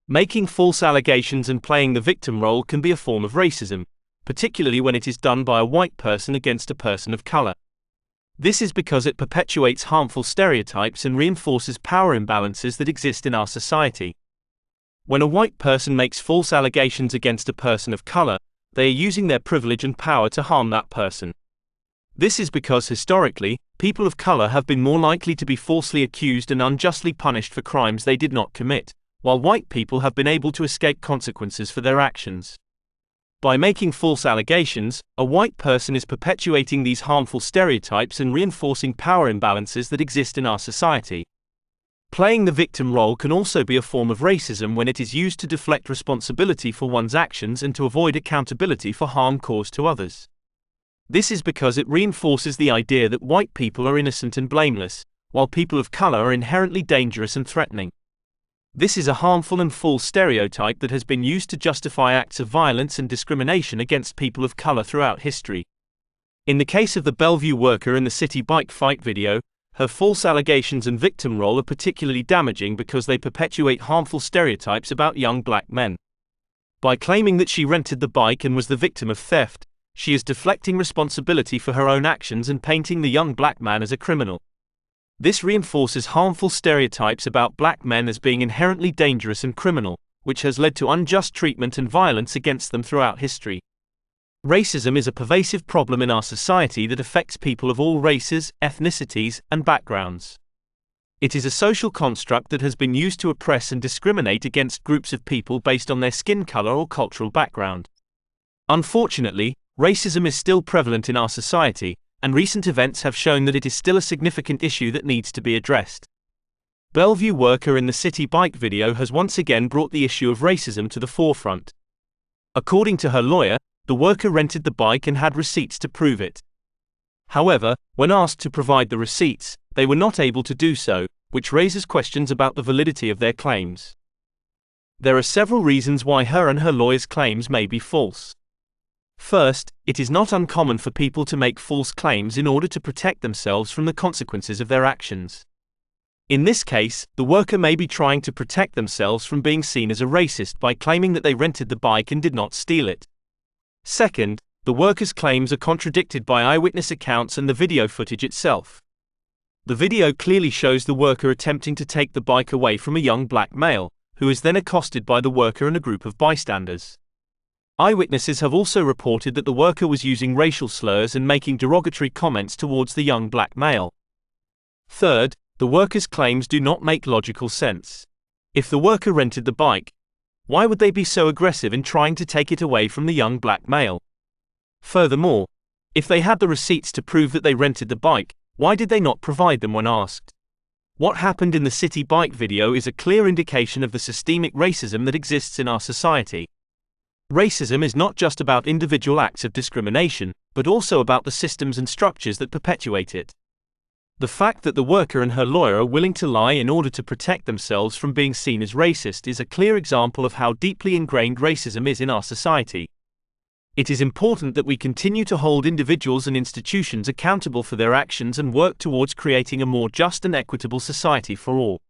Making false allegations and playing the victim role can be a form of racism, particularly when it is done by a white person against a person of color. This is because it perpetuates harmful stereotypes and reinforces power imbalances that exist in our society. When a white person makes false allegations against a person of color, they are using their privilege and power to harm that person. This is because historically, people of color have been more likely to be falsely accused and unjustly punished for crimes they did not commit, while white people have been able to escape consequences for their actions. By making false allegations, a white person is perpetuating these harmful stereotypes and reinforcing power imbalances that exist in our society. Playing the victim role can also be a form of racism when it is used to deflect responsibility for one's actions and to avoid accountability for harm caused to others. This is because it reinforces the idea that white people are innocent and blameless, while people of color are inherently dangerous and threatening. This is a harmful and false stereotype that has been used to justify acts of violence and discrimination against people of color throughout history. In the case of the Bellevue worker in the city bike fight video, her false allegations and victim role are particularly damaging because they perpetuate harmful stereotypes about young black men. By claiming that she rented the bike and was the victim of theft, she is deflecting responsibility for her own actions and painting the young black man as a criminal. This reinforces harmful stereotypes about black men as being inherently dangerous and criminal, which has led to unjust treatment and violence against them throughout history. Racism is a pervasive problem in our society that affects people of all races, ethnicities, and backgrounds. It is a social construct that has been used to oppress and discriminate against groups of people based on their skin color or cultural background. Unfortunately, racism is still prevalent in our society, and recent events have shown that it is still a significant issue that needs to be addressed. Bellevue worker in the city bike video has once again brought the issue of racism to the forefront. According to her lawyer, the worker rented the bike and had receipts to prove it. However, when asked to provide the receipts, they were not able to do so, which raises questions about the validity of their claims. There are several reasons why her and her lawyer's claims may be false. First, it is not uncommon for people to make false claims in order to protect themselves from the consequences of their actions. In this case, the worker may be trying to protect themselves from being seen as a racist by claiming that they rented the bike and did not steal it. Second, the worker's claims are contradicted by eyewitness accounts and the video footage itself. The video clearly shows the worker attempting to take the bike away from a young black male, who is then accosted by the worker and a group of bystanders. Eyewitnesses have also reported that the worker was using racial slurs and making derogatory comments towards the young black male. Third, the worker's claims do not make logical sense. If the worker rented the bike, why would they be so aggressive in trying to take it away from the young black male? Furthermore, if they had the receipts to prove that they rented the bike, why did they not provide them when asked? What happened in the city bike video is a clear indication of the systemic racism that exists in our society. Racism is not just about individual acts of discrimination, but also about the systems and structures that perpetuate it. The fact that the worker and her lawyer are willing to lie in order to protect themselves from being seen as racist is a clear example of how deeply ingrained racism is in our society. It is important that we continue to hold individuals and institutions accountable for their actions and work towards creating a more just and equitable society for all.